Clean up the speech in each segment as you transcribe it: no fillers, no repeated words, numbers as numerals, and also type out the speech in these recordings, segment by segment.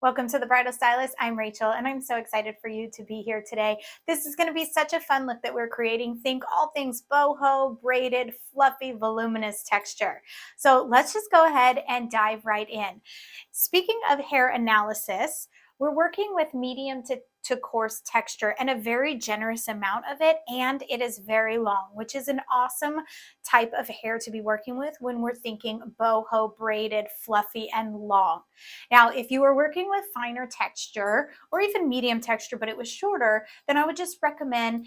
Welcome to The Bridal Stylist. I'm Rachel, and I'm so excited for you to be here today. This is going to be such a fun look that we're creating. Think all things boho, braided, fluffy, voluminous texture. So let's just go ahead and dive right in. Speaking of hair analysis, we're working with medium to coarse texture and a very generous amount of it, and it is very long, which is an awesome type of hair to be working with when we're thinking boho, braided, fluffy, and long. Now, if you were working with finer texture or even medium texture, but it was shorter, then I would just recommend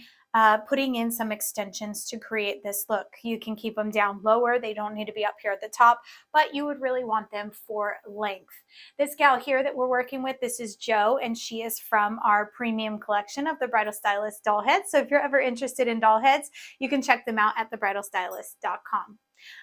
putting in some extensions to create this look. You can keep them down lower. They don't need to be up here at the top, but you would really want them for length. This gal here that we're working with, this is Jo, and she is from our premium collection of the Bridal Stylist doll heads. So if you're ever interested in doll heads, you can check them out at thebridalstylist.com.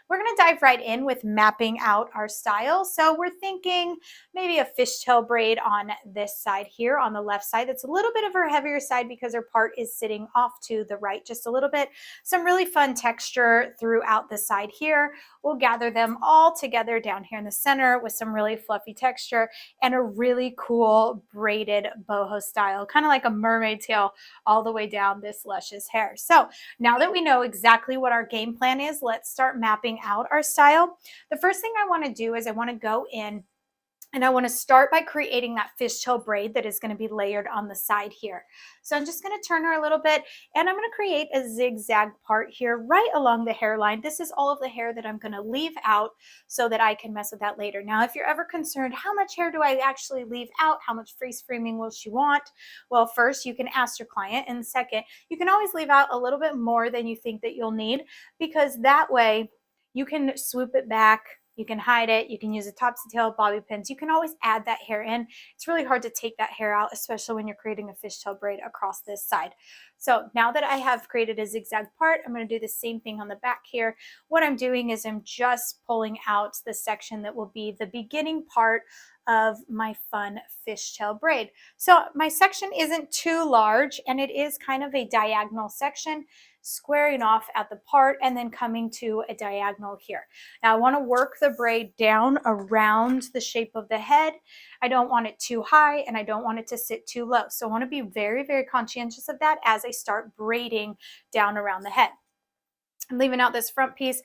We're going to dive right in with mapping out our style. So we're thinking maybe a fishtail braid on this side here on the left side. That's a little bit of her heavier side because her part is sitting off to the right just a little bit. Some really fun texture throughout the side here. We'll gather them all together down here in the center with some really fluffy texture and a really cool braided boho style, kind of like a mermaid tail all the way down this luscious hair. So now that we know exactly what our game plan is, let's start mapping out our style. The first thing I want to do is I want to go in and I want to start by creating that fishtail braid that is going to be layered on the side here. So I'm just going to turn her a little bit and I'm going to create a zigzag part here right along the hairline. This is all of the hair that I'm going to leave out so that I can mess with that later. Now, if you're ever concerned, how much hair do I actually leave out? How much freeze framing will she want? Well, first you can ask your client, and second, you can always leave out a little bit more than you think that you'll need, because that way you can swoop it back. You can hide it. You can use a topsy tail, bobby pins. You can always add that hair in. It's really hard to take that hair out, especially when you're creating a fishtail braid across this side. So now that I have created a zigzag part, I'm going to do the same thing on the back here. What I'm doing is I'm just pulling out the section that will be the beginning part of my fun fishtail braid. So my section isn't too large, and it is kind of a diagonal section, squaring off at the part and then coming to a diagonal here. Now I want to work the braid down around the shape of the head. I don't want it too high and I don't want it to sit too low. So I want to be very, very conscientious of that as I start braiding down around the head. I'm leaving out this front piece.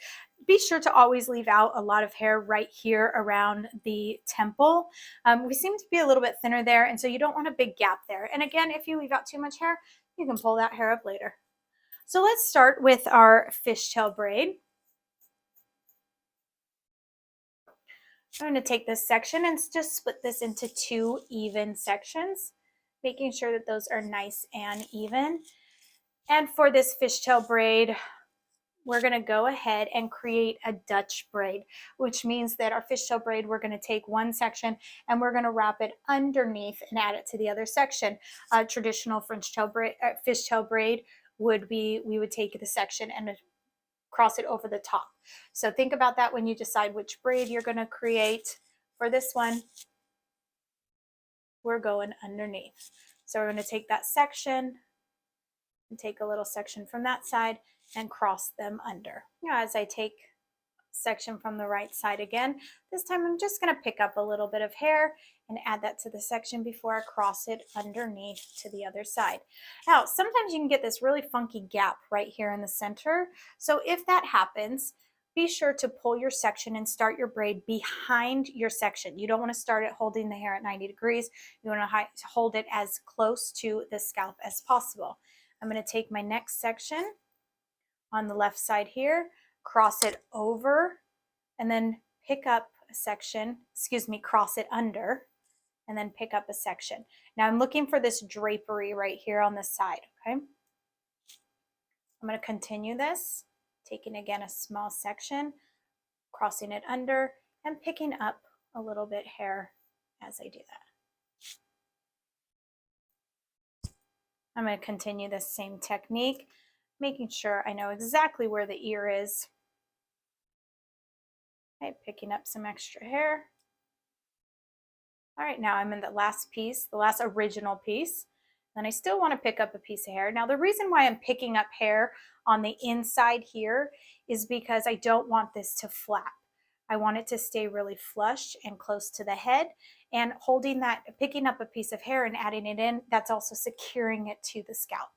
Be sure to always leave out a lot of hair right here around the temple. We seem to be a little bit thinner there, and so you don't want a big gap there. And again, if you leave out too much hair, you can pull that hair up later. So let's start with our fishtail braid. I'm going to take this section and just split this into two even sections, making sure that those are nice and even. And for this fishtail braid, we're going to go ahead and create a Dutch braid, which means that our fishtail braid, we're going to take one section and we're going to wrap it underneath and add it to the other section. Traditional fishtail braid would be, we would take the section and cross it over the top. So think about that when you decide which braid you're going to create. For this one, we're going underneath. So we're going to take that section and take a little section from that side and cross them under. Now, as I take section from the right side again, this time I'm just going to pick up a little bit of hair and add that to the section before I cross it underneath to the other side. Now, sometimes you can get this really funky gap right here in the center. So if that happens, be sure to pull your section and start your braid behind your section. You don't want to start it holding the hair at 90 degrees. You want to hold it as close to the scalp as possible. I'm going to take my next section on the left side here, cross it over, and then pick up a section, cross it under, and then pick up a section. Now I'm looking for this drapery right here on the side, okay? I'm going to continue this, taking again a small section, crossing it under, and picking up a little bit hair as I do that. I'm going to continue this same technique, making sure I know exactly where the ear is. Okay, picking up some extra hair. All right, now I'm in the last piece, the last original piece. And I still want to pick up a piece of hair. Now, the reason why I'm picking up hair on the inside here is because I don't want this to flap. I want it to stay really flush and close to the head. And holding that, picking up a piece of hair and adding it in, that's also securing it to the scalp.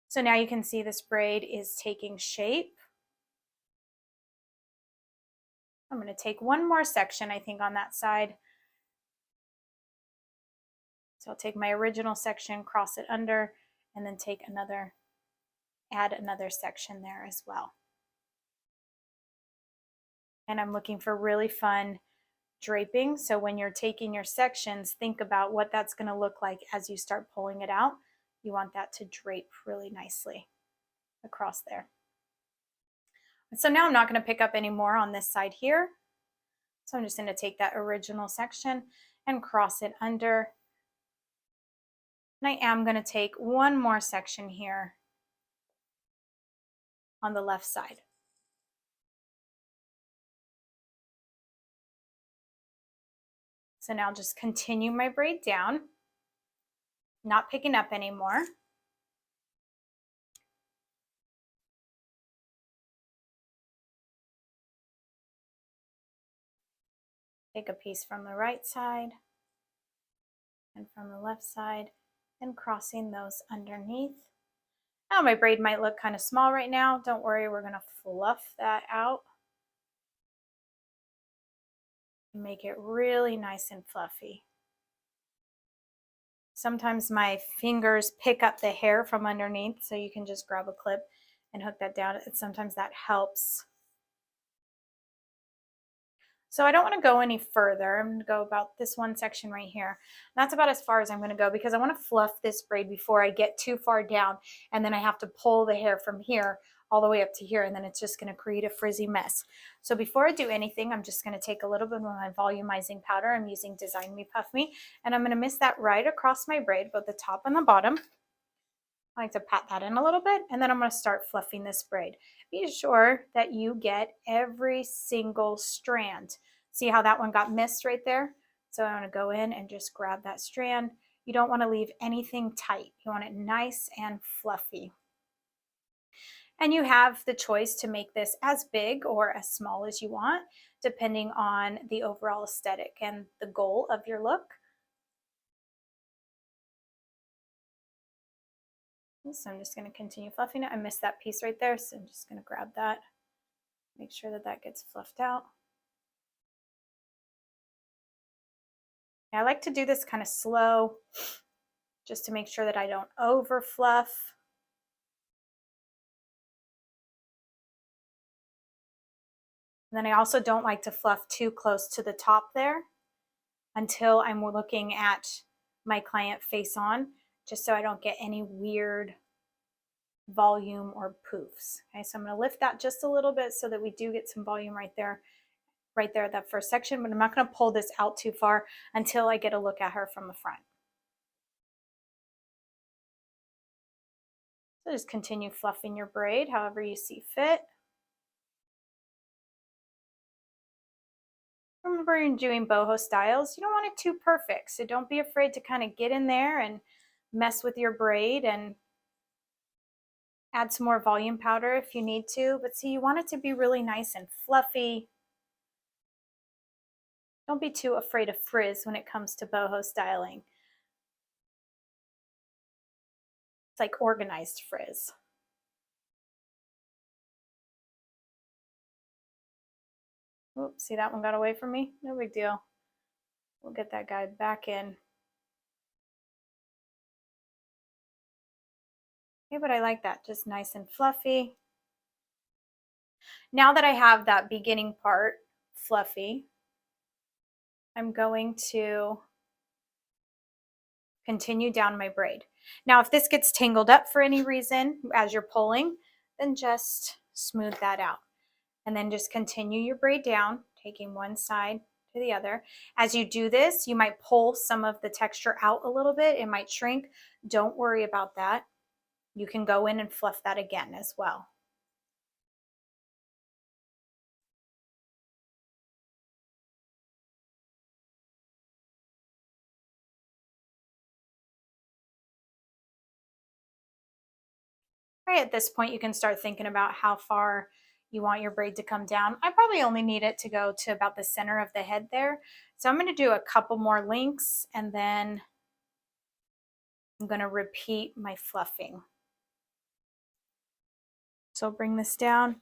So now you can see this braid is taking shape. I'm going to take one more section, I think, on that side. So I'll take my original section, cross it under, and then take another, add another section there as well. And I'm looking for really fun draping. So when you're taking your sections, think about what that's going to look like as you start pulling it out. You want that to drape really nicely across there. So now I'm not going to pick up any more on this side here. So I'm just going to take that original section and cross it under. And I am going to take one more section here on the left side. So now just continue my braid down, not picking up anymore. Take a piece from the right side and from the left side and crossing those underneath. Now my braid might look kind of small right now. Don't worry, we're going to fluff that out and make it really nice and fluffy. Sometimes my fingers pick up the hair from underneath, so you can just grab a clip and hook that down. Sometimes that helps. So I don't want to go any further. I'm going to go about this one section right here. That's about as far as I'm going to go because I want to fluff this braid before I get too far down, and then I have to pull the hair from here all the way up to here, and then it's just going to create a frizzy mess. So before I do anything, I'm just going to take a little bit of my volumizing powder. I'm using Design Me Puff Me, and I'm going to mist that right across my braid, both the top and the bottom. I like to pat that in a little bit, and then I'm going to start fluffing this braid. Be sure that you get every single strand. See how that one got missed right there? So I'm going to go in and just grab that strand. You don't want to leave anything tight. You want it nice and fluffy. And you have the choice to make this as big or as small as you want, depending on the overall aesthetic and the goal of your look. So I'm just going to continue fluffing it. I missed that piece right there, so I'm just going to grab that, make sure that that gets fluffed out. I like to do this kind of slow, just to make sure that I don't over fluff. And then I also don't like to fluff too close to the top there until I'm looking at my client face on, just so I don't get any weird volume or poofs. Okay, so I'm going to lift that just a little bit so that we do get some volume right there at that first section, but I'm not going to pull this out too far until I get a look at her from the front. So just continue fluffing your braid however you see fit. Remember, in doing boho styles, you don't want it too perfect, so don't be afraid to kind of get in there and mess with your braid and add some more volume powder if you need to. But see, you want it to be really nice and fluffy. Don't be too afraid of frizz when it comes to boho styling. It's like organized frizz. Oops, see, that one got away from me? No big deal. We'll get that guy back in. Okay, but I like that, just nice and fluffy. Now that I have that beginning part fluffy, I'm going to continue down my braid. Now, if this gets tangled up for any reason as you're pulling, then just smooth that out. And then just continue your braid down, taking one side to the other. As you do this, you might pull some of the texture out a little bit. It might shrink. Don't worry about that. You can go in and fluff that again as well. Right at this point, you can start thinking about how far you want your braid to come down. I probably only need it to go to about the center of the head there. So I'm going to do a couple more links and then I'm going to repeat my fluffing. So bring this down,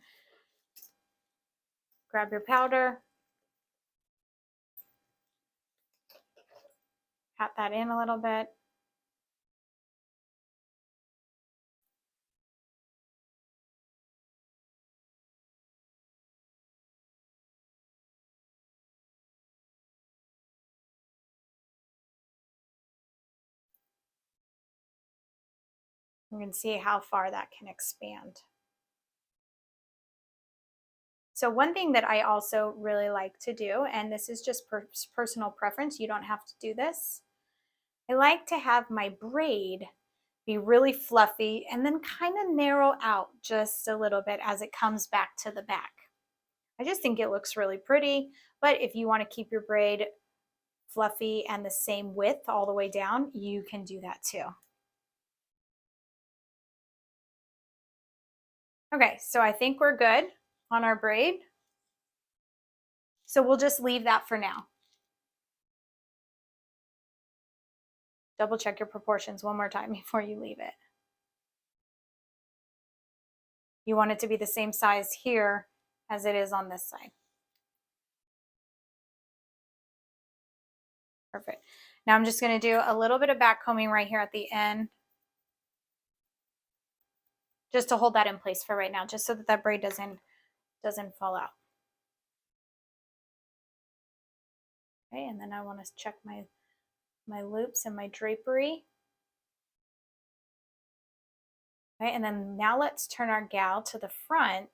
grab your powder, pat that in a little bit. You can see how far that can expand. So one thing that I also really like to do, and this is just personal preference, you don't have to do this. I like to have my braid be really fluffy and then kind of narrow out just a little bit as it comes back to the back. I just think it looks really pretty, but if you want to keep your braid fluffy and the same width all the way down, you can do that too. Okay, so I think we're good on our braid. So we'll just leave that for now. Double check your proportions one more time before you leave it. You want it to be the same size here as it is on this side. Perfect. Now I'm just going to do a little bit of back combing right here at the end, just to hold that in place for right now, just so that that braid doesn't fall out. Okay, and then I want to check my loops and my drapery. Okay, and then now let's turn our gal to the front.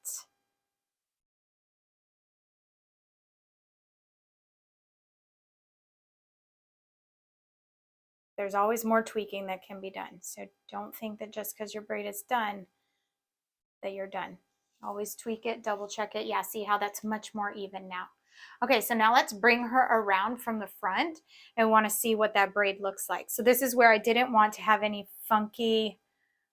There's always more tweaking that can be done. So don't think that just because your braid is done that you're done. Always tweak it, double check it. Yeah, see how that's much more even now. Okay, so now let's bring her around from the front and want to see what that braid looks like. So this is where I didn't want to have any funky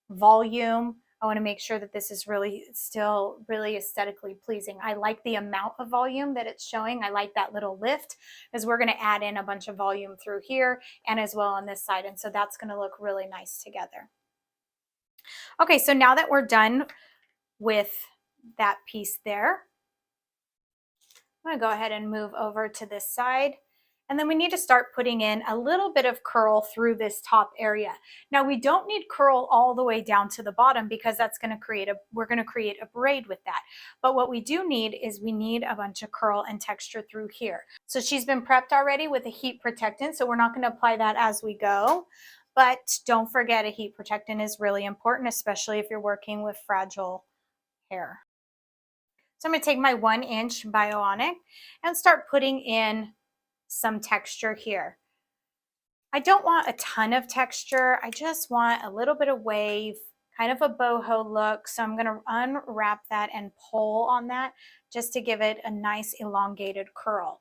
volume. I want to make sure that this is really still really aesthetically pleasing. I like the amount of volume that it's showing. I like that little lift because we're going to add in a bunch of volume through here and as well on this side. And so that's going to look really nice together. Okay, so now that we're done with that piece there, I'm going to go ahead and move over to this side. And then we need to start putting in a little bit of curl through this top area. Now we don't need curl all the way down to the bottom because that's going to create we're going to create a braid with that. But what we do need is we need a bunch of curl and texture through here. So she's been prepped already with a heat protectant. So we're not going to apply that as we go. But don't forget, a heat protectant is really important, especially if you're working with fragile hair. So I'm going to take my 1-inch Bionic and start putting in some texture here. I don't want a ton of texture. I just want a little bit of wave, kind of a boho look. So I'm going to unwrap that and pull on that just to give it a nice elongated curl.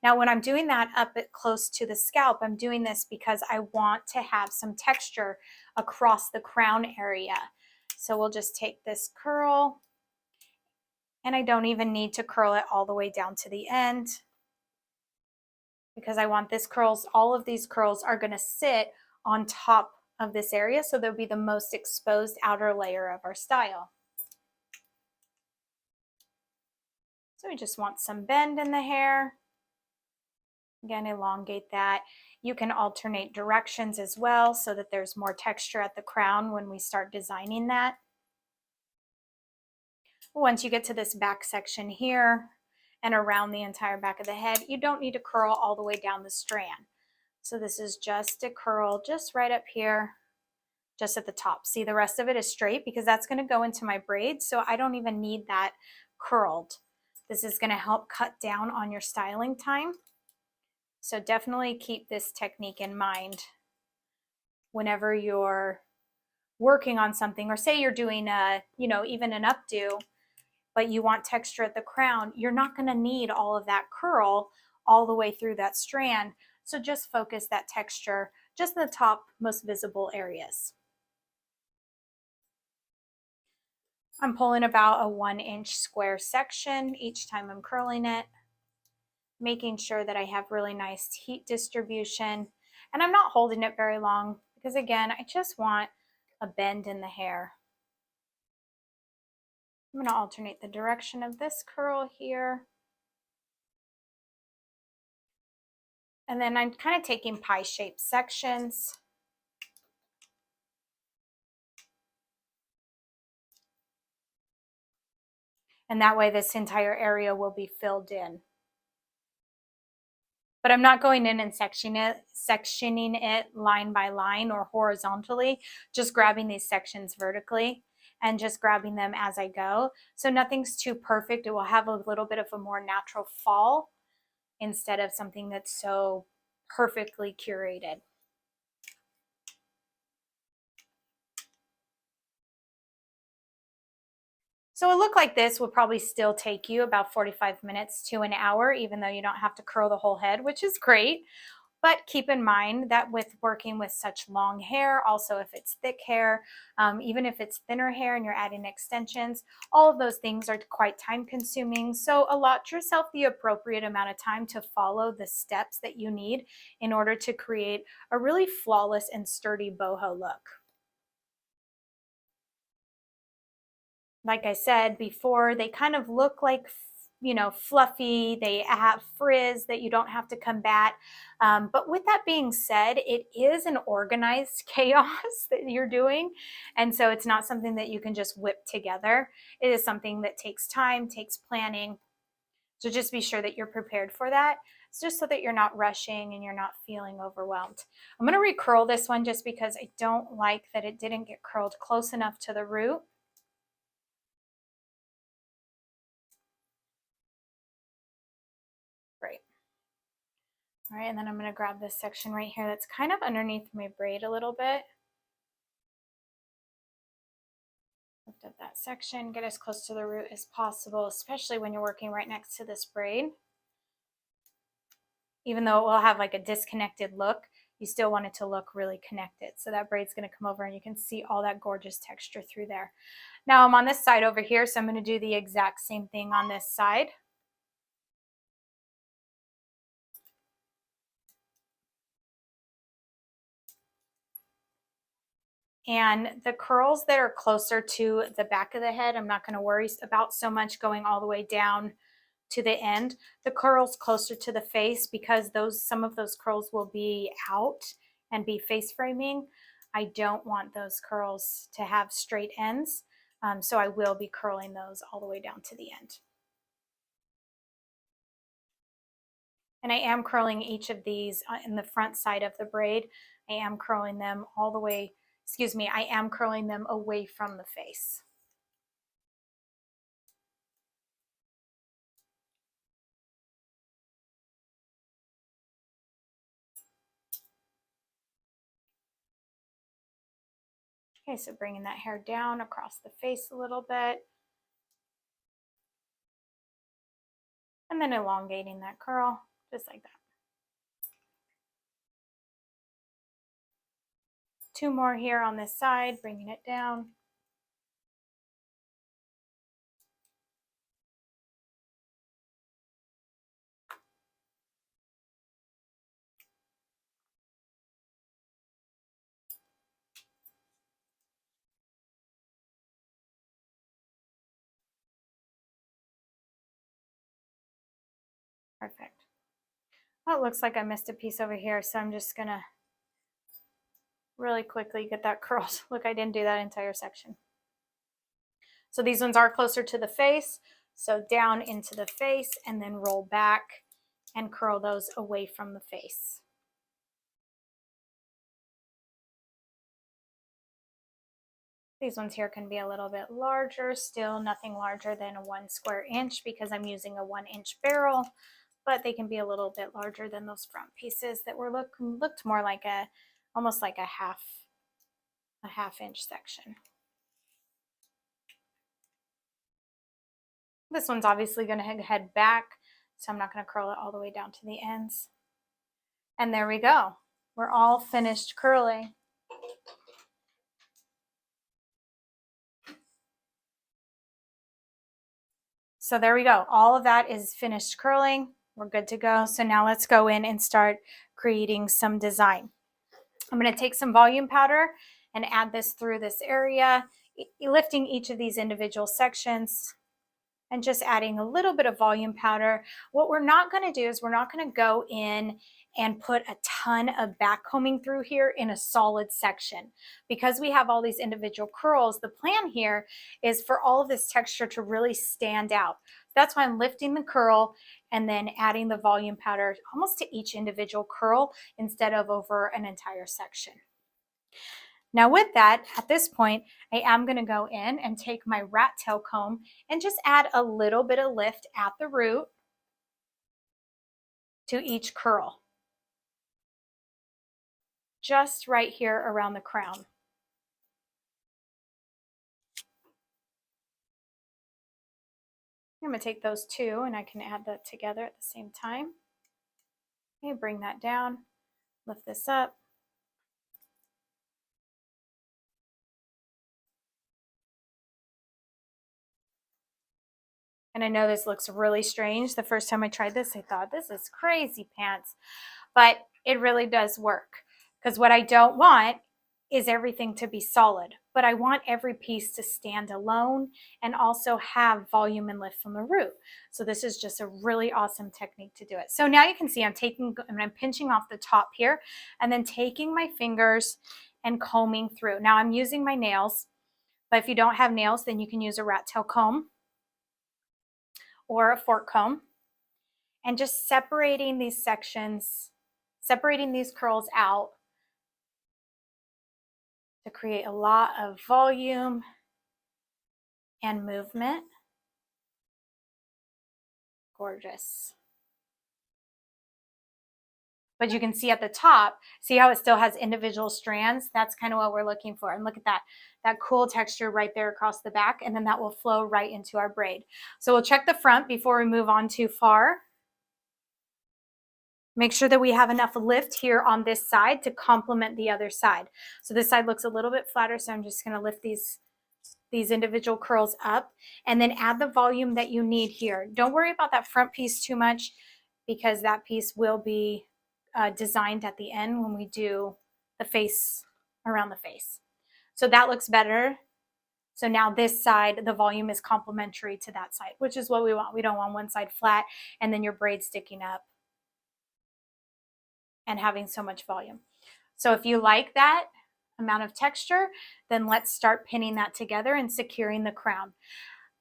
Now, when I'm doing that up close to the scalp, I'm doing this because I want to have some texture across the crown area. So we'll just take this curl, and I don't even need to curl it all the way down to the end because I want this curls, all of these curls are going to sit on top of this area, so they'll be the most exposed outer layer of our style. So we just want some bend in the hair. Again, elongate that. You can alternate directions as well so that there's more texture at the crown when we start designing that. Once you get to this back section here and around the entire back of the head, you don't need to curl all the way down the strand. So this is just a curl just right up here, just at the top. See, the rest of it is straight because that's going to go into my braid, so I don't even need that curled. This is going to help cut down on your styling time. So definitely keep this technique in mind whenever you're working on something, or say you're doing a, even an updo, but you want texture at the crown. You're not going to need all of that curl all the way through that strand. So just focus that texture just in the top most visible areas. I'm pulling about a 1-inch square section each time I'm curling it. making sure that I have really nice heat distribution. And I'm not holding it very long because, again, I just want a bend in the hair. I'm going to alternate the direction of this curl here. And then I'm kind of taking pie-shaped sections. And that way this entire area will be filled in. But I'm not going in and sectioning it line by line or horizontally, just grabbing these sections vertically and just grabbing them as I go. So nothing's too perfect. It will have a little bit of a more natural fall instead of something that's so perfectly curated. So a look like this would probably still take you about 45 minutes to an hour, even though you don't have to curl the whole head, which is great. But keep in mind that with working with such long hair, also if it's thick hair, even if it's thinner hair and you're adding extensions, all of those things are quite time consuming. So allot yourself the appropriate amount of time to follow the steps that you need in order to create a really flawless and sturdy boho look. Like I said before, they kind of look like, you know, fluffy. They have frizz that you don't have to combat. But with that being said, it is an organized chaos that you're doing. And so it's not something that you can just whip together. It is something that takes time, takes planning. So just be sure that you're prepared for that. It's just so that you're not rushing and you're not feeling overwhelmed. I'm going to recurl this one just because I don't like that it didn't get curled close enough to the root. Great. All right, and then I'm going to grab this section right here that's kind of underneath my braid a little bit. Lift up that section, get as close to the root as possible, especially when you're working right next to this braid. Even though it will have like a disconnected look, you still want it to look really connected. So that braid's going to come over and you can see all that gorgeous texture through there. Now I'm on this side over here, so I'm going to do the exact same thing on this side. And the curls that are closer to the back of the head, I'm not going to worry about so much going all the way down to the end. The curls closer to the face, because some of those curls will be out and be face framing. I don't want those curls to have straight ends. So I will be curling those all the way down to the end. And I am curling each of these in the front side of the braid. I am curling them all the way, I am curling them away from the face. Okay, so bringing that hair down across the face a little bit. And then elongating that curl, just like that. 2 more here on this side, bringing it down. Perfect. Well, it looks like I missed a piece over here, so I'm just gonna really quickly get that curled. Look, I didn't do that entire section. So these ones are closer to the face, so down into the face and then roll back and curl those away from the face. These ones here can be a little bit larger, still nothing larger than a 1 square inch because I'm using a 1-inch barrel, but they can be a little bit larger than those front pieces that were looked more like almost like a half inch section. This one's obviously going to head back, so I'm not going to curl it all the way down to the ends. And there we go. We're all finished curling. So there we go. All of that is finished curling. We're good to go. So now let's go in and start creating some design. I'm going to take some volume powder and add this through this area, lifting each of these individual sections and just adding a little bit of volume powder. What we're not going to do is we're not going to go in and put a ton of back combing through here in a solid section. Because we have all these individual curls, the plan here is for all of this texture to really stand out. That's why I'm lifting the curl and then adding the volume powder almost to each individual curl instead of over an entire section. Now with that, at this point, I am going to go in and take my rat tail comb and just add a little bit of lift at the root to each curl. Just right here around the crown. I'm going to take those two and I can add that together at the same time. Okay, bring that down, lift this up. And I know this looks really strange. The first time I tried this, I thought, this is crazy pants. But it really does work. Because what I don't want is everything to be solid. But I want every piece to stand alone and also have volume and lift from the root. So this is just a really awesome technique to do it. So now you can see I'm pinching off the top here and then taking my fingers and combing through. Now I'm using my nails. But if you don't have nails, then you can use a rat tail comb or a fork comb, and just separating these sections, separating these curls out to create a lot of volume and movement. Gorgeous. But you can see at the top, see how it still has individual strands? That's kind of what we're looking for. And look at that cool texture right there across the back, and then that will flow right into our braid. So we'll check the front before we move on too far. Make sure that we have enough lift here on this side to complement the other side. So this side looks a little bit flatter, so I'm just going to lift these individual curls up and then add the volume that you need here. Don't worry about that front piece too much because that piece will be designed at the end when we do the face, around the face. So that looks better. So now this side, the volume is complementary to that side, which is what we want. We don't want one side flat and then your braid sticking up and having so much volume. So if you like that amount of texture, then let's start pinning that together and securing the crown.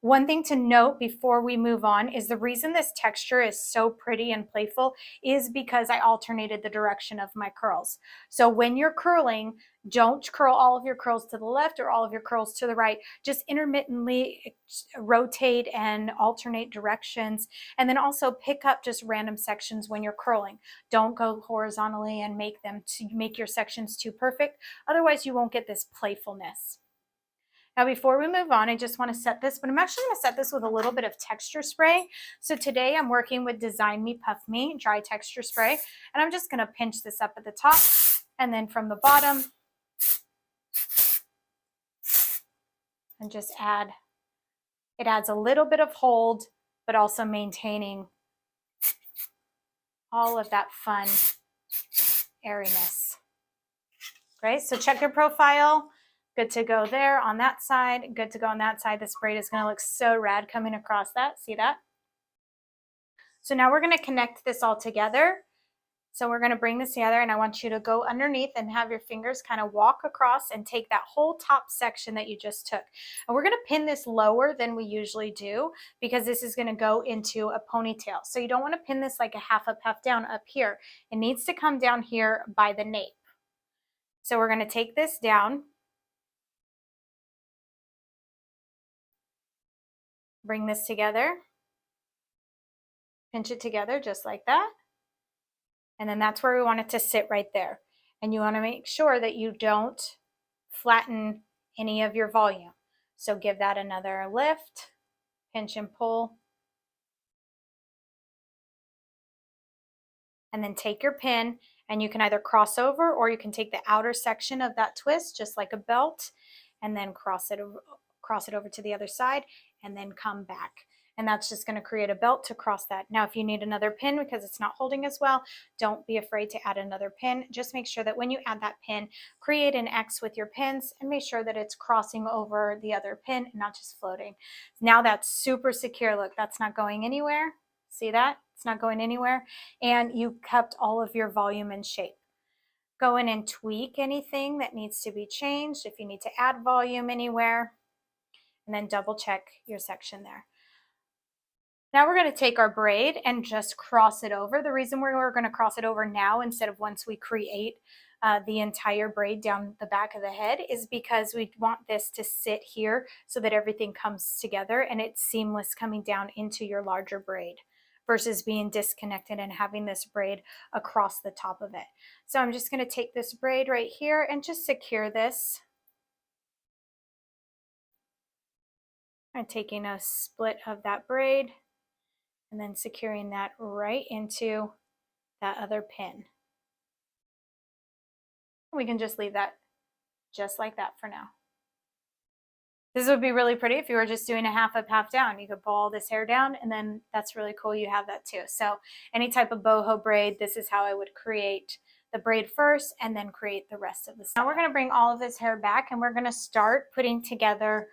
One thing to note before we move on is the reason this texture is so pretty and playful is because I alternated the direction of my curls. So when you're curling, don't curl all of your curls to the left or all of your curls to the right. Just intermittently rotate and alternate directions. And then also pick up just random sections when you're curling. Don't go horizontally and make your sections too perfect. Otherwise, you won't get this playfulness. Now, before we move on, I just want to set this, but I'm actually going to set this with a little bit of texture spray. So today I'm working with Design Me Puff Me dry texture spray, and I'm just going to pinch this up at the top and then from the bottom and just it adds a little bit of hold, but also maintaining all of that fun airiness. Great, so check your profile. Good to go there on that side. Good to go on that side. This braid is going to look so rad coming across that. See that? So now we're going to connect this all together. So we're going to bring this together, and I want you to go underneath and have your fingers kind of walk across and take that whole top section that you just took. And we're going to pin this lower than we usually do because this is going to go into a ponytail. So you don't want to pin this like a half up, half down up here. It needs to come down here by the nape. So we're going to take this down. Bring this together, pinch it together just like that. And then that's where we want it to sit right there. And you want to make sure that you don't flatten any of your volume. So give that another lift, pinch and pull. And then take your pin and you can either cross over or you can take the outer section of that twist just like a belt and then cross it over to the other side and then come back. and that's just going to create a belt to cross that. Now, if you need another pin because it's not holding as well, don't be afraid to add another pin. Just make sure that when you add that pin, create an X with your pins and make sure that it's crossing over the other pin and not just floating. Now that's super secure. Look, that's not going anywhere. See that? It's not going anywhere. And you kept all of your volume and shape. Go in and tweak anything that needs to be changed. If you need to add volume anywhere, and then double check your section there. Now we're going to take our braid and just cross it over. The reason we're going to cross it over now instead of once we create the entire braid down the back of the head is because we want this to sit here so that everything comes together and it's seamless coming down into your larger braid versus being disconnected and having this braid across the top of it. So I'm just going to take this braid right here and just secure this. I'm taking a split of that braid and then securing that right into that other pin. We can just leave that just like that for now. This would be really pretty if you were just doing a half up, half down. You could pull all this hair down and then that's really cool. You have that too. So any type of boho braid, this is how I would create the braid first and then create the rest of the stuff. Now we're going to bring all of this hair back and we're going to start putting together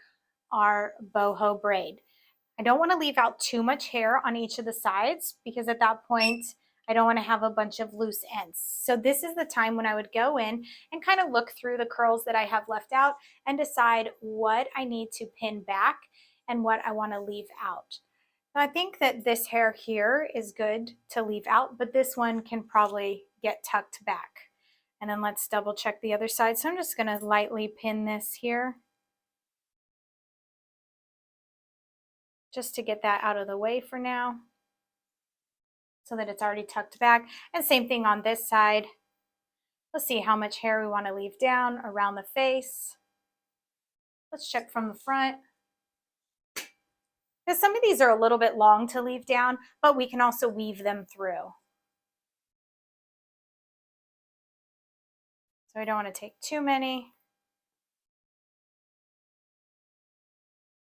our boho braid. I don't want to leave out too much hair on each of the sides because at that point I don't want to have a bunch of loose ends. So this is the time when I would go in and kind of look through the curls that I have left out and decide what I need to pin back and what I want to leave out. Now I think that this hair here is good to leave out, but this one can probably get tucked back. And then let's double check the other side. So I'm just going to lightly pin this here, just to get that out of the way for now so that it's already tucked back. And same thing on this side. Let's see how much hair we want to leave down around the face. Let's check from the front. Because some of these are a little bit long to leave down, but we can also weave them through. So I don't want to take too many.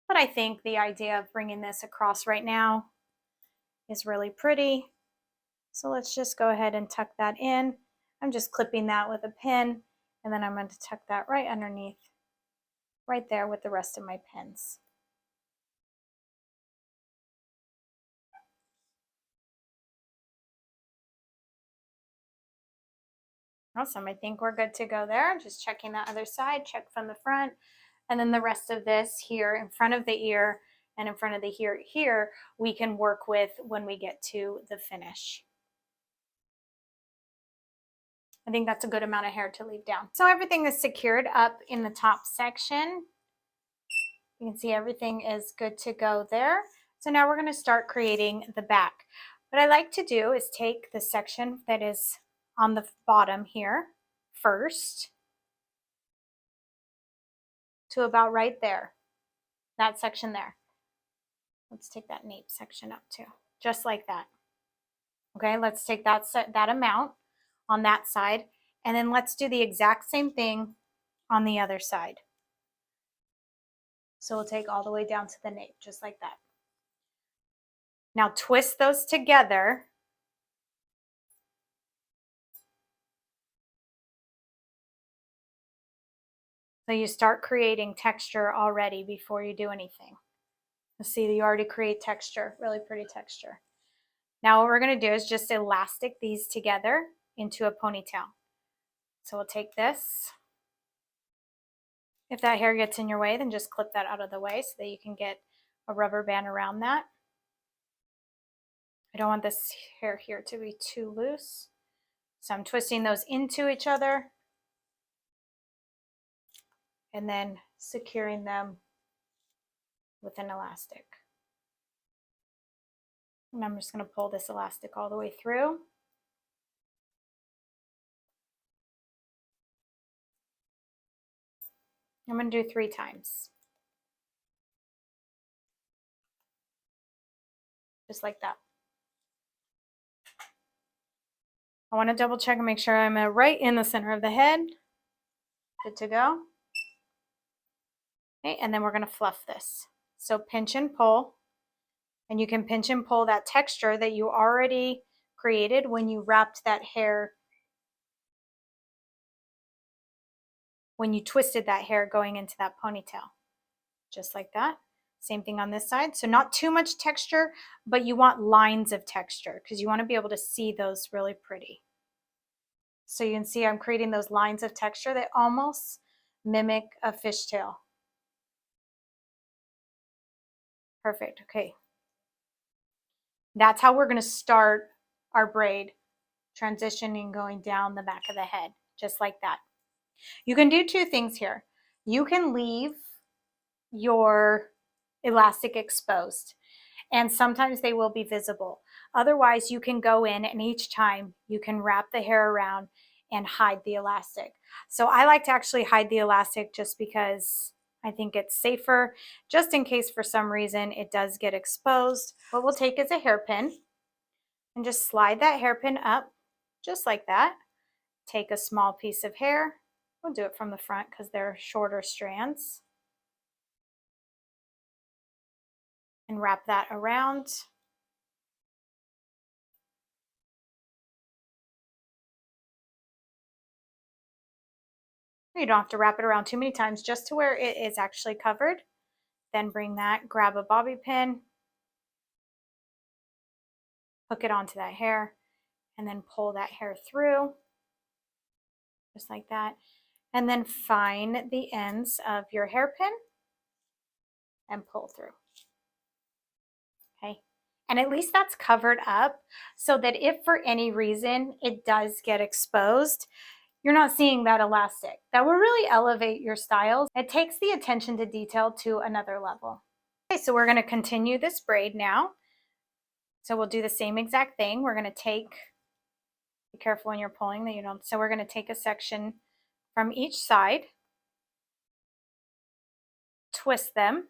But I think the idea of bringing this across right now is really pretty. So let's just go ahead and tuck that in. I'm just clipping that with a pin, and then I'm going to tuck that right underneath, right there with the rest of my pins. Awesome, I think we're good to go there. Just checking that other side, check from the front, and then the rest of this here in front of the ear and in front of the ear here, we can work with when we get to the finish. I think that's a good amount of hair to leave down. So everything is secured up in the top section. You can see everything is good to go there. So now we're going to start creating the back. What I like to do is take the section that is on the bottom here first to about right there, that section there. Let's take that nape section up too, just like that. Okay, let's take that amount on that side, and then let's do the exact same thing on the other side. So we'll take all the way down to the nape, just like that. Now twist those together. So you start creating texture already before you do anything. See, you already create texture, really pretty texture. Now what we're going to do is just elastic these together into a ponytail. So we'll take this. If that hair gets in your way, then just clip that out of the way so that you can get a rubber band around that. I don't want this hair here to be too loose. So I'm twisting those into each other and then securing them with an elastic. And I'm just going to pull this elastic all the way through. I'm going to do 3 times. Just like that. I want to double check and make sure I'm right in the center of the head. Good to go. Okay, and then we're going to fluff this. So pinch and pull And you can pinch and pull that texture that you already created when you wrapped that hair, when you twisted that hair going into that ponytail. Just like that. Same thing on this side. So not too much texture, but you want lines of texture because you want to be able to see those really pretty. So you can see I'm creating those lines of texture that almost mimic a fishtail. Perfect. Okay. That's how we're going to start our braid, transitioning going down the back of the head, just like that. You can do two things here. You can leave your elastic exposed, and sometimes they will be visible. Otherwise, you can go in and each time you can wrap the hair around and hide the elastic. So I like to actually hide the elastic just because I think it's safer, just in case for some reason it does get exposed. What we'll take is a hairpin and just slide that hairpin up just like that. Take a small piece of hair. We'll do it from the front because they're shorter strands. And wrap that around. You don't have to wrap it around too many times, just to where it is actually covered. Then bring that, grab a bobby pin, hook it onto that hair, and then pull that hair through, just like that. And then find the ends of your hairpin and pull through. Okay. And at least that's covered up so that if for any reason it does get exposed, you're not seeing that elastic. That will really elevate your styles. It takes the attention to detail to another level. Okay, so we're going to continue this braid now. So we'll do the same exact thing. We're going to take, be careful when you're pulling that you don't, so we're going to take a section from each side, twist them,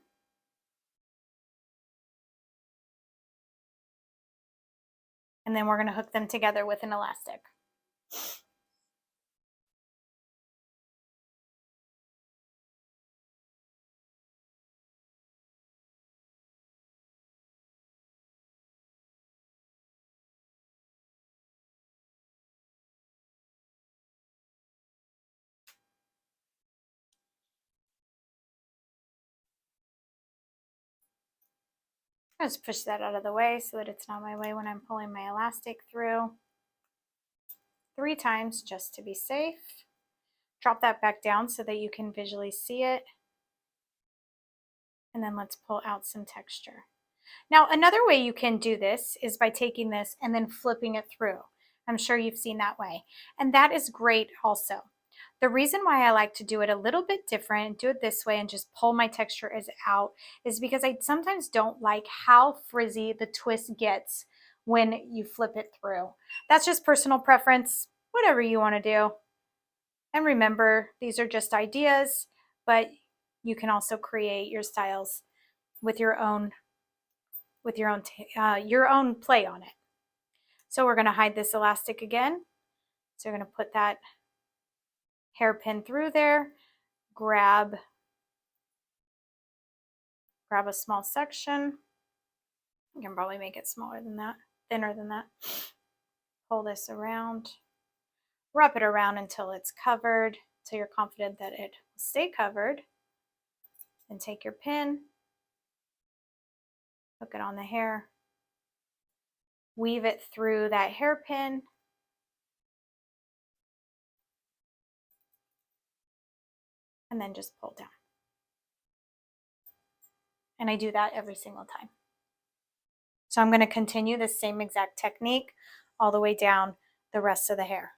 and then we're going to hook them together with an elastic. I'll just push that out of the way so that it's not my way when I'm pulling my elastic through. 3 times just to be safe. Drop that back down so that you can visually see it. And then let's pull out some texture. Now, another way you can do this is by taking this and then flipping it through. I'm sure you've seen that way. And that is great also. The reason why I like to do it a little bit different, do it this way and just pull my texture out, is because I sometimes don't like how frizzy the twist gets when you flip it through. That's just personal preference, whatever you want to do. And remember, these are just ideas, but you can also create your styles with your own play on it. So we're going to hide this elastic again. So we're going to put that hairpin through there, grab a small section. You can probably make it smaller than that, thinner than that. Pull this around, wrap it around until it's covered, so you're confident that it will stay covered. Then take your pin, hook it on the hair, weave it through that hairpin, and then just pull down. And I do that every single time. So I'm going to continue the same exact technique all the way down the rest of the hair.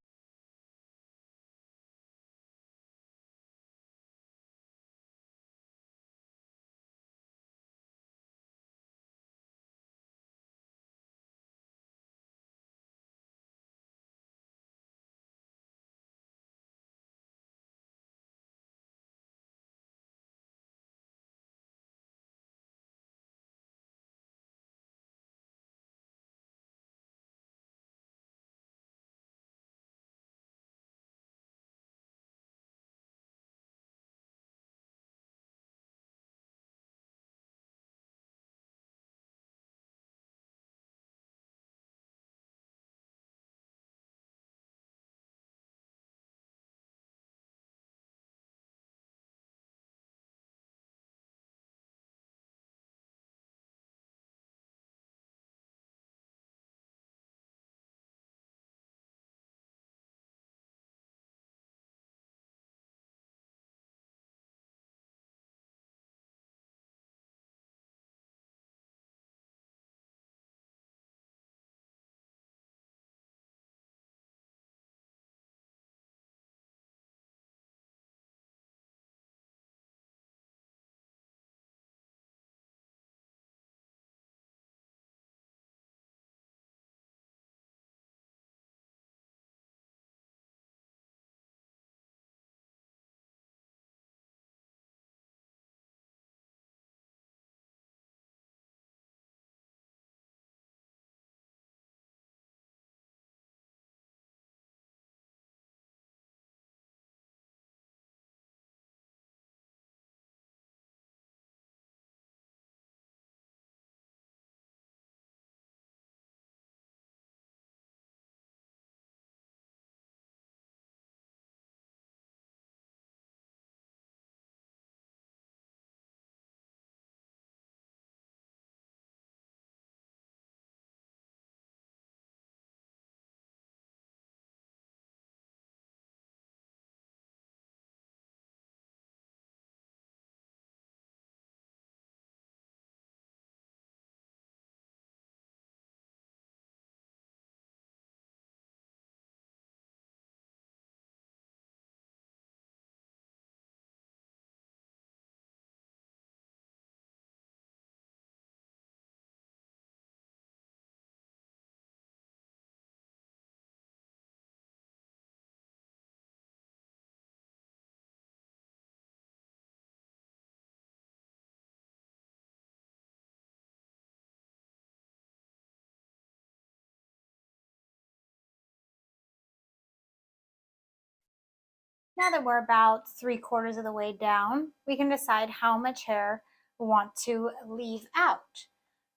Now that we're about 3/4 of the way down, we can decide how much hair we want to leave out.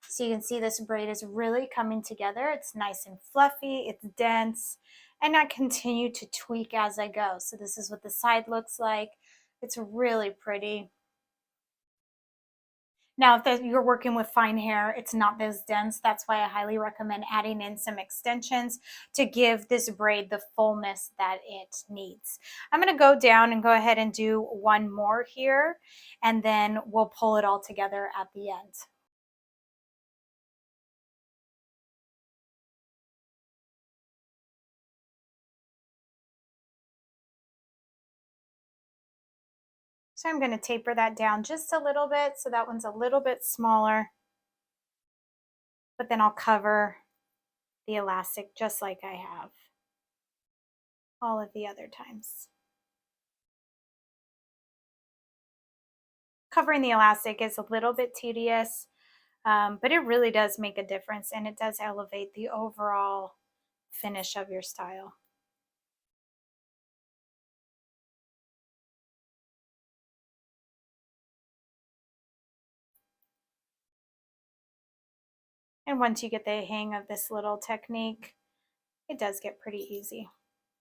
So you can see this braid is really coming together. It's nice and fluffy, it's dense, and I continue to tweak as I go. So this is what the side looks like. It's really pretty. Now, if you're working with fine hair, it's not this dense. That's why I highly recommend adding in some extensions to give this braid the fullness that it needs. I'm going to go down and go ahead and do one more here, and then we'll pull it all together at the end. So I'm going to taper that down just a little bit, so that one's a little bit smaller, but then I'll cover the elastic just like I have all of the other times. Covering the elastic is a little bit tedious, but it really does make a difference, and it does elevate the overall finish of your style. And once you get the hang of this little technique, it does get pretty easy.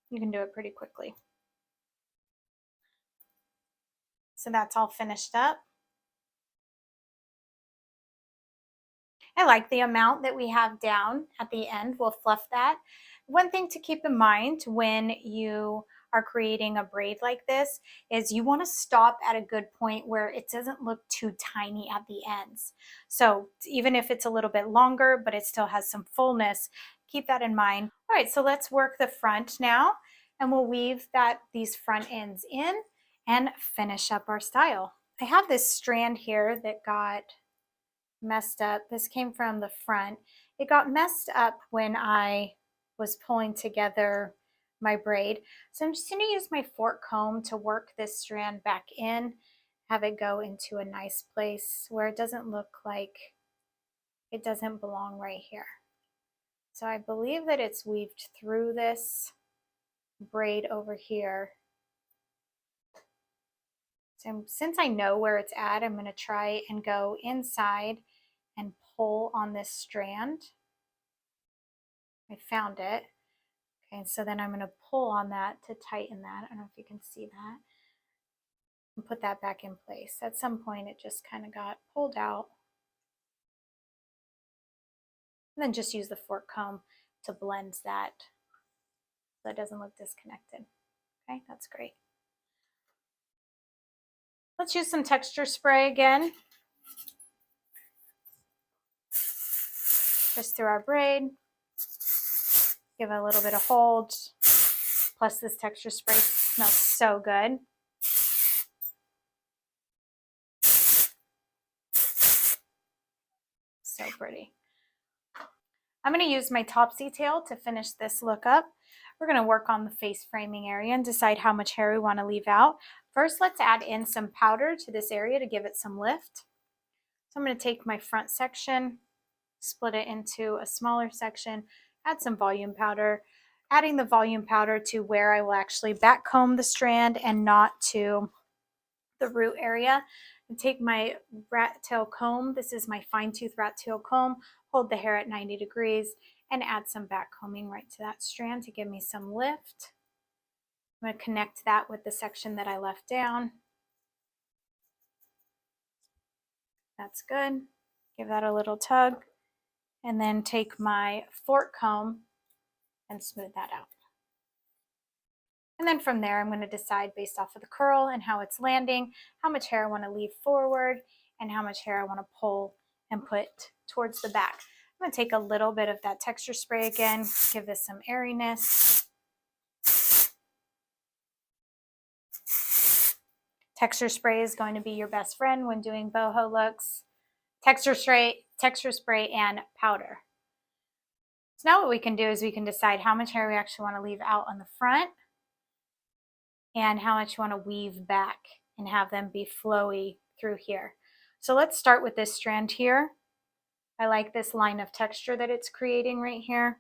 You can do it pretty quickly. So that's all finished up. I like the amount that we have down at the end. We'll fluff that. One thing to keep in mind when you are creating a braid like this is you want to stop at a good point where it doesn't look too tiny at the ends. So even if it's a little bit longer, but it still has some fullness, keep that in mind. All right, so let's work the front now, and we'll weave these front ends in and finish up our style. I have this strand here that got messed up. This came from the front. It got messed up when I was pulling together my braid. So I'm just going to use my fork comb to work this strand back in, have it go into a nice place where it doesn't look like it doesn't belong right here. So I believe that it's weaved through this braid over here. So since I know where it's at, I'm going to try and go inside and pull on this strand. I found it. Okay, so then I'm going to pull on that to tighten that. I don't know if you can see that. And put that back in place. At some point it just kind of got pulled out. And then just use the fork comb to blend that so it doesn't look disconnected. Okay, that's great. Let's use some texture spray again. Just through our braid. Give it a little bit of hold. Plus this texture spray smells so good. So pretty. I'm going to use my Topsy tail to finish this look up. We're going to work on the face framing area and decide how much hair we want to leave out. First, let's add in some powder to this area to give it some lift. So I'm going to take my front section, split it into a smaller section, add some volume powder, adding the volume powder to where I will actually back comb the strand and not to the root area. And take my rat tail comb, this is my fine tooth rat tail comb, hold the hair at 90 degrees and add some back combing right to that strand to give me some lift. I'm going to connect that with the section that I left down. That's good. Give that a little tug and then take my fork comb and smooth that out. And then from there, I'm going to decide based off of the curl and how it's landing, how much hair I want to leave forward and how much hair I want to pull and put towards the back. I'm going to take a little bit of that texture spray again, give this some airiness. Texture spray is going to be your best friend when doing boho looks. Texture spray, and powder. So now what we can do is we can decide how much hair we actually want to leave out on the front and how much you want to weave back and have them be flowy through here. So let's start with this strand here. I like this line of texture that it's creating right here.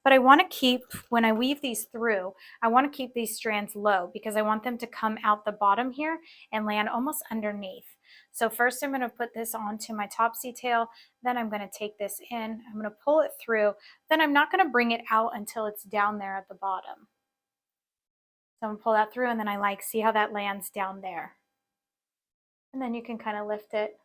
But I want to keep, when I weave these through, I want to keep these strands low because I want them to come out the bottom here and land almost underneath. So first I'm going to put this onto my topsy tail, then I'm going to take this in, I'm going to pull it through, then I'm not going to bring it out until it's down there at the bottom. So I'm going to pull that through, and then I see how that lands down there. And then you can kind of lift it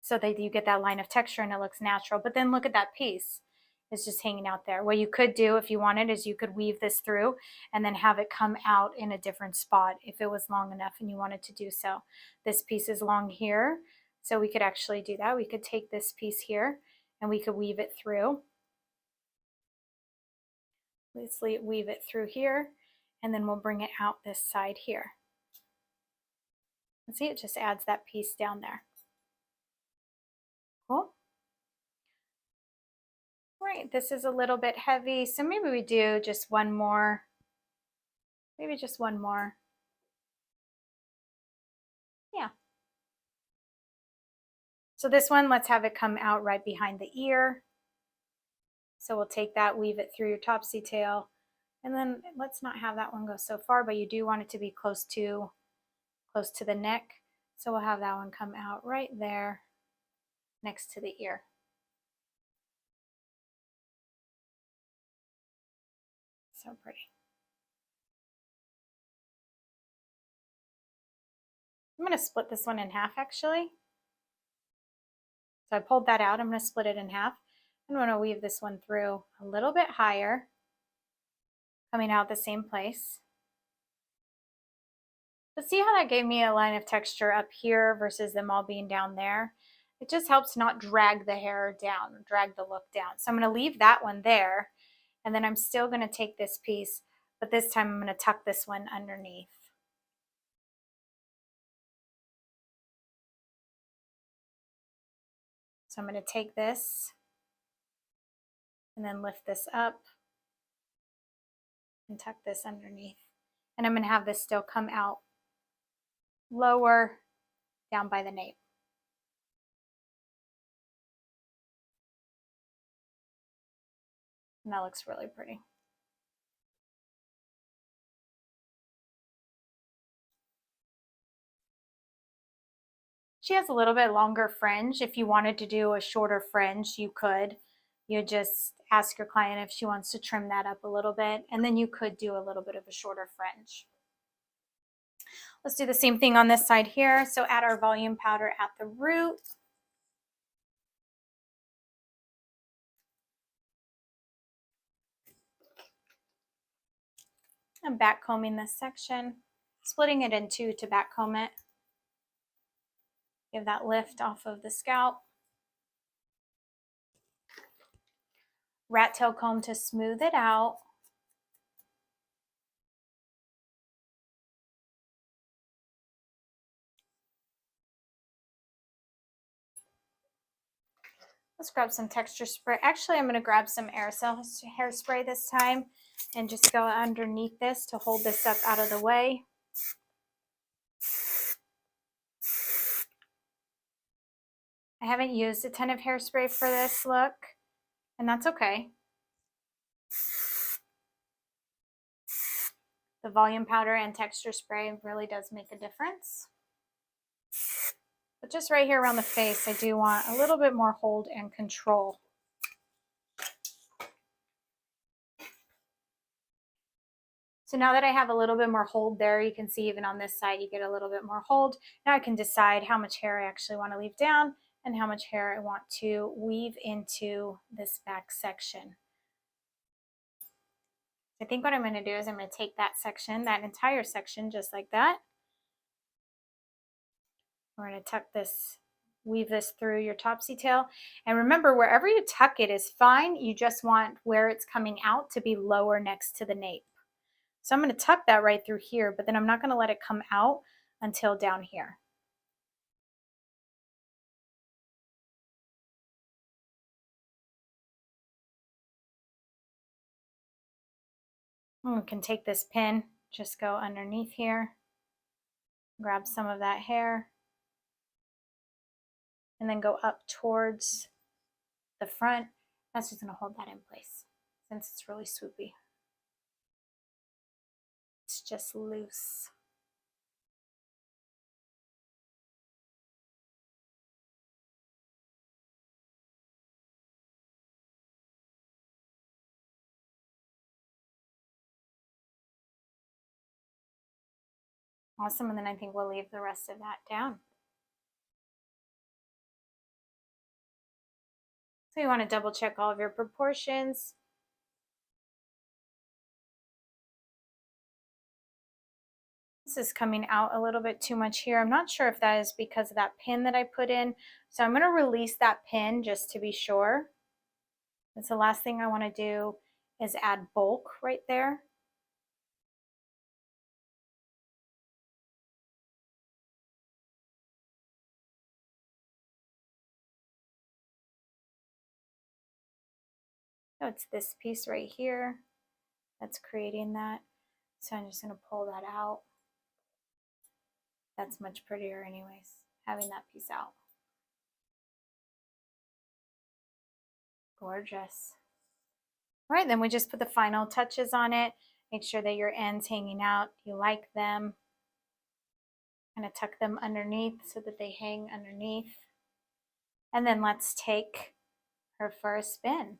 so that you get that line of texture and it looks natural. But then look at that piece. It's just hanging out there. What you could do if you wanted is you could weave this through and then have it come out in a different spot if it was long enough and you wanted to do so. This piece is long here, so we could actually do that. We could take this piece here and we could weave it through. Let's weave it through here, and then we'll bring it out this side here. And see, it just adds that piece down there. Cool. Right, this is a little bit heavy, so maybe we do just one more. Maybe just one more. Yeah. So this one, let's have it come out right behind the ear. So we'll take that, weave it through your topsy tail, and then let's not have that one go so far, but you do want it to be close to the neck. So we'll have that one come out right there next to the ear. So pretty. I'm going to split this one in half actually. So I pulled that out. I'm going to split it in half. I'm going to weave this one through a little bit higher, coming out the same place. But see how that gave me a line of texture up here versus them all being down there? It just helps not drag the hair down, drag the look down. So I'm going to leave that one there, and then I'm still going to take this piece, but this time I'm going to tuck this one underneath. So I'm going to take this and then lift this up and tuck this underneath. And I'm going to have this still come out lower down by the nape. And that looks really pretty. She has a little bit longer fringe. If you wanted to do a shorter fringe, you could. You just ask your client if she wants to trim that up a little bit, and then you could do a little bit of a shorter fringe. Let's do the same thing on this side here. So add our volume powder at the root. I'm back combing this section, splitting it in two to back comb it. Give that lift off of the scalp. Rat tail comb to smooth it out. Let's grab some texture spray. Actually, I'm going to grab some aerosol hairspray this time and just go underneath this to hold this up out of the way. I haven't used a ton of hairspray for this look, and that's okay. The volume powder and texture spray really does make a difference. But just right here around the face, I do want a little bit more hold and control. So now that I have a little bit more hold there, you can see even on this side, you get a little bit more hold. Now I can decide how much hair I actually want to leave down and how much hair I want to weave into this back section. I think what I'm going to do is I'm going to take that section, that entire section, just like that. We're going to tuck this, weave this through your topsy tail. And remember, wherever you tuck it is fine. You just want where it's coming out to be lower next to the nape. So I'm going to tuck that right through here, but then I'm not going to let it come out until down here. And we can take this pin, just go underneath here, grab some of that hair, and then go up towards the front That's just going to hold that in place since it's really swoopy. It's just loose. Awesome, and then I think we'll leave the rest of that down. So you want to double check all of your proportions. This is coming out a little bit too much here. I'm not sure if that is because of that pin that I put in. So I'm going to release that pin just to be sure. That's the last thing I want to do is add bulk right there. So it's this piece right here that's creating that. So I'm just going to pull that out. That's much prettier anyways, having that piece out. Gorgeous. All right, then we just put the final touches on it. Make sure that your ends hanging out, you like them. Kind of tuck them underneath so that they hang underneath. And then let's take her for a spin.